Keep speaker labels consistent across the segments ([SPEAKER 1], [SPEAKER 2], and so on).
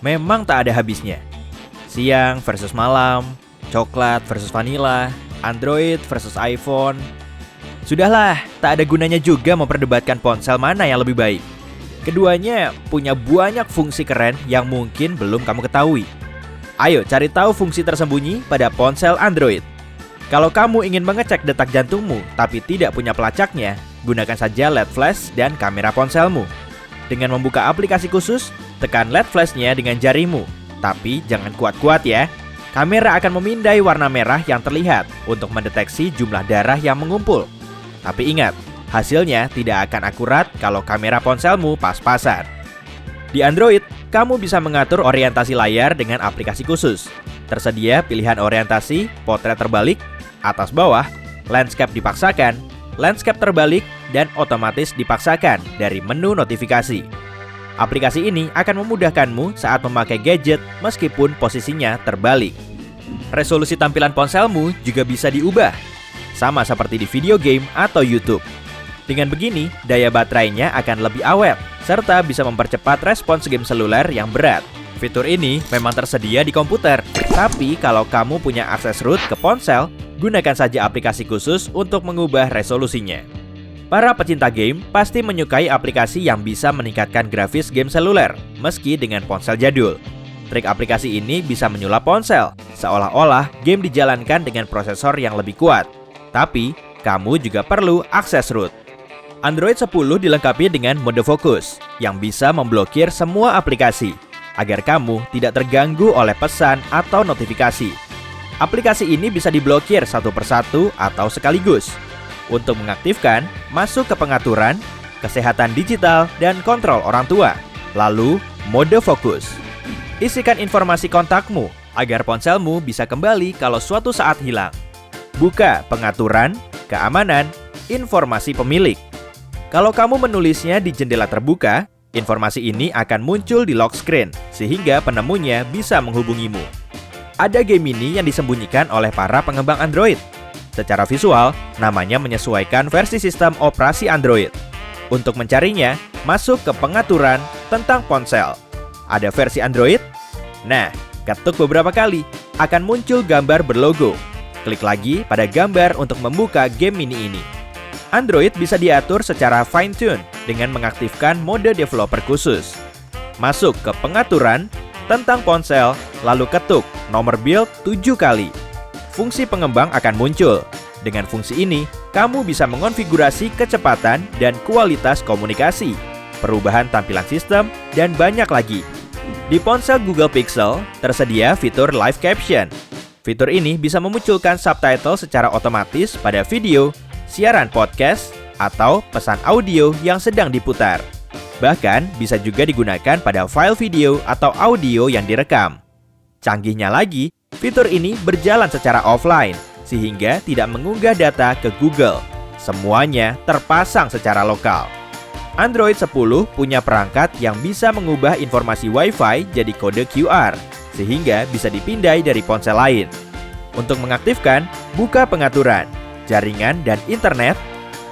[SPEAKER 1] Memang tak ada habisnya. Siang versus malam, coklat versus vanilla, Android versus iPhone. Sudahlah, tak ada gunanya juga memperdebatkan ponsel mana yang lebih baik. Keduanya punya banyak fungsi keren yang mungkin belum kamu ketahui. Ayo cari tahu fungsi tersembunyi pada ponsel Android. Kalau kamu ingin mengecek detak jantungmu tapi tidak punya pelacaknya, gunakan saja LED flash dan kamera ponselmu. Dengan membuka aplikasi khusus, tekan LED flashnya dengan jarimu. Tapi jangan kuat-kuat ya. Kamera akan memindai warna merah yang terlihat untuk mendeteksi jumlah darah yang mengumpul. Tapi ingat, hasilnya tidak akan akurat kalau kamera ponselmu pas-pasan. Di Android, kamu bisa mengatur orientasi layar dengan aplikasi khusus. Tersedia pilihan orientasi, potret terbalik, atas bawah, landscape dipaksakan, landscape terbalik, dan otomatis dipaksakan dari menu notifikasi. Aplikasi ini akan memudahkanmu saat memakai gadget meskipun posisinya terbalik. Resolusi tampilan ponselmu juga bisa diubah, sama seperti di video game atau YouTube. Dengan begini, daya baterainya akan lebih awet, serta bisa mempercepat respons game seluler yang berat. Fitur ini memang tersedia di komputer, tapi kalau kamu punya akses root ke ponsel, gunakan saja aplikasi khusus untuk mengubah resolusinya. Para pecinta game pasti menyukai aplikasi yang bisa meningkatkan grafis game seluler, meski dengan ponsel jadul. Trik aplikasi ini bisa menyulap ponsel, seolah-olah game dijalankan dengan prosesor yang lebih kuat. Tapi, kamu juga perlu akses root. Android 10 dilengkapi dengan mode fokus, yang bisa memblokir semua aplikasi, agar kamu tidak terganggu oleh pesan atau notifikasi. Aplikasi ini bisa diblokir satu persatu atau sekaligus. Untuk mengaktifkan, masuk ke pengaturan, kesehatan digital, dan kontrol orang tua. Lalu, mode fokus. Isikan informasi kontakmu agar ponselmu bisa kembali kalau suatu saat hilang. Buka pengaturan, keamanan, informasi pemilik. Kalau kamu menulisnya di jendela terbuka, informasi ini akan muncul di lock screen, sehingga penemunya bisa menghubungimu. Ada game ini yang disembunyikan oleh para pengembang Android. Secara visual, namanya menyesuaikan versi sistem operasi Android. Untuk mencarinya, masuk ke pengaturan tentang ponsel. Ada versi Android? Nah, ketuk beberapa kali, akan muncul gambar berlogo. Klik lagi pada gambar untuk membuka game mini ini. Android bisa diatur secara fine-tune dengan mengaktifkan mode developer khusus. Masuk ke pengaturan tentang ponsel, lalu ketuk nomor build 7 kali. Fungsi pengembang akan muncul. Dengan fungsi ini, kamu bisa mengonfigurasi kecepatan dan kualitas komunikasi, perubahan tampilan sistem, dan banyak lagi. Di ponsel Google Pixel, tersedia fitur Live Caption. Fitur ini bisa memunculkan subtitle secara otomatis pada video, siaran podcast, atau pesan audio yang sedang diputar. Bahkan, bisa juga digunakan pada file video atau audio yang direkam. Canggihnya lagi, fitur ini berjalan secara offline, sehingga tidak mengunggah data ke Google. Semuanya terpasang secara lokal. Android 10 punya perangkat yang bisa mengubah informasi Wi-Fi jadi kode QR, sehingga bisa dipindai dari ponsel lain. Untuk mengaktifkan, buka pengaturan, jaringan dan internet,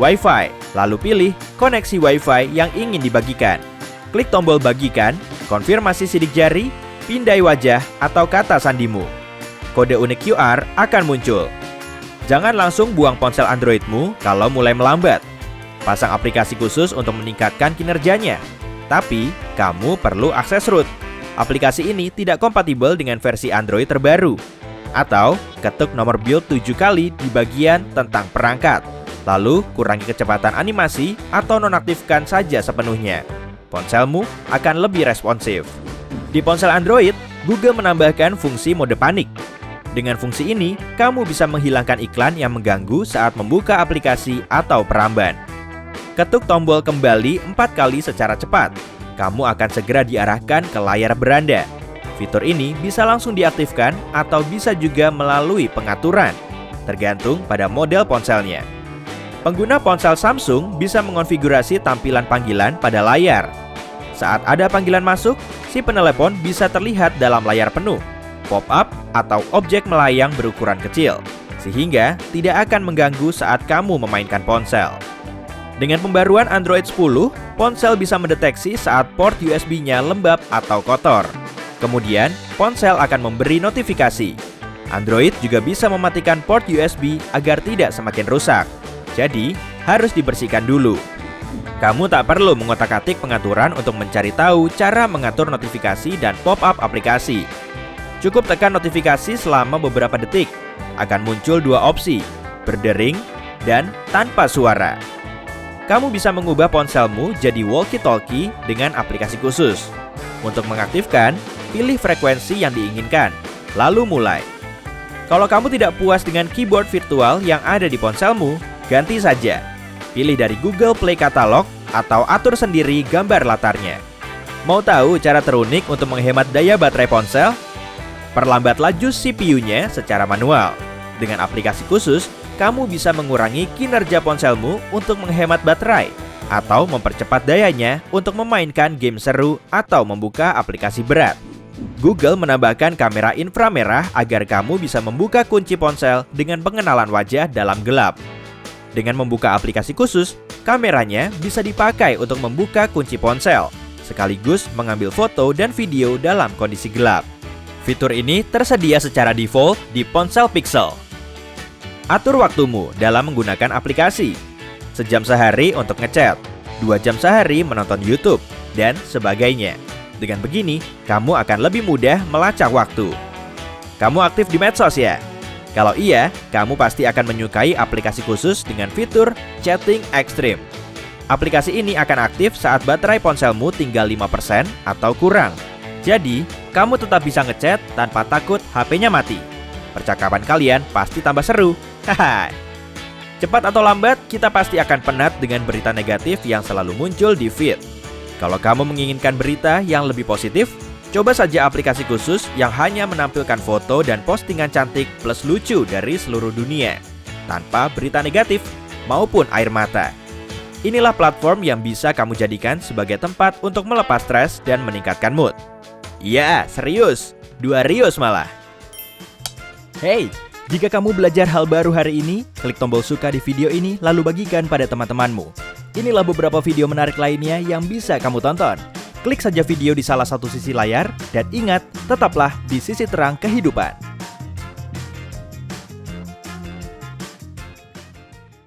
[SPEAKER 1] Wi-Fi, lalu pilih koneksi Wi-Fi yang ingin dibagikan. Klik tombol bagikan, konfirmasi sidik jari, pindai wajah atau kata sandimu. Kode unik QR akan muncul. Jangan langsung buang ponsel Androidmu kalau mulai melambat. Pasang aplikasi khusus untuk meningkatkan kinerjanya. Tapi, kamu perlu akses root. Aplikasi ini tidak kompatibel dengan versi Android terbaru. Atau, ketuk nomor build 7 kali di bagian tentang perangkat. Lalu, kurangi kecepatan animasi atau nonaktifkan saja sepenuhnya. Ponselmu akan lebih responsif. Di ponsel Android, Google menambahkan fungsi mode panik. Dengan fungsi ini, kamu bisa menghilangkan iklan yang mengganggu saat membuka aplikasi atau peramban. Ketuk tombol kembali 4 kali secara cepat. Kamu akan segera diarahkan ke layar beranda. Fitur ini bisa langsung diaktifkan atau bisa juga melalui pengaturan, tergantung pada model ponselnya. Pengguna ponsel Samsung bisa mengonfigurasi tampilan panggilan pada layar. Saat ada panggilan masuk, si penelepon bisa terlihat dalam layar penuh, pop-up, atau objek melayang berukuran kecil, sehingga tidak akan mengganggu saat kamu memainkan ponsel. Dengan pembaruan Android 10, ponsel bisa mendeteksi saat port USB-nya lembab atau kotor. Kemudian, ponsel akan memberi notifikasi. Android juga bisa mematikan port USB agar tidak semakin rusak. Jadi, harus dibersihkan dulu. Kamu tak perlu mengotak-atik pengaturan untuk mencari tahu cara mengatur notifikasi dan pop-up aplikasi. Cukup tekan notifikasi selama beberapa detik. Akan muncul dua opsi, berdering dan tanpa suara. Kamu bisa mengubah ponselmu jadi walkie-talkie dengan aplikasi khusus. Untuk mengaktifkan, pilih frekuensi yang diinginkan, lalu mulai. Kalau kamu tidak puas dengan keyboard virtual yang ada di ponselmu, ganti saja. Pilih dari Google Play Catalog atau atur sendiri gambar latarnya. Mau tahu cara terunik untuk menghemat daya baterai ponsel? Perlambat laju CPU-nya secara manual. Dengan aplikasi khusus, kamu bisa mengurangi kinerja ponselmu untuk menghemat baterai atau mempercepat dayanya untuk memainkan game seru atau membuka aplikasi berat. Google menambahkan kamera inframerah agar kamu bisa membuka kunci ponsel dengan pengenalan wajah dalam gelap. Dengan membuka aplikasi khusus, kameranya bisa dipakai untuk membuka kunci ponsel, sekaligus mengambil foto dan video dalam kondisi gelap. Fitur ini tersedia secara default di ponsel Pixel. Atur waktumu dalam menggunakan aplikasi. Sejam sehari untuk ngechat, 2 jam sehari menonton YouTube, dan sebagainya. Dengan begini, kamu akan lebih mudah melacak waktu. Kamu aktif di medsos ya? Kalau iya, kamu pasti akan menyukai aplikasi khusus dengan fitur chatting ekstrim. Aplikasi ini akan aktif saat baterai ponselmu tinggal 5% atau kurang. Jadi, kamu tetap bisa ngechat tanpa takut HP-nya mati. Percakapan kalian pasti tambah seru. Haha. Cepat atau lambat, kita pasti akan penat dengan berita negatif yang selalu muncul di feed. Kalau kamu menginginkan berita yang lebih positif, coba saja aplikasi khusus yang hanya menampilkan foto dan postingan cantik plus lucu dari seluruh dunia, tanpa berita negatif maupun air mata. Inilah platform yang bisa kamu jadikan sebagai tempat untuk melepas stres dan meningkatkan mood. Iya, serius. 2 rius malah. Hey, jika kamu belajar hal baru hari ini, klik tombol suka di video ini lalu bagikan pada teman-temanmu. Inilah beberapa video menarik lainnya yang bisa kamu tonton. Klik saja video di salah satu sisi layar dan ingat, tetaplah di sisi terang kehidupan.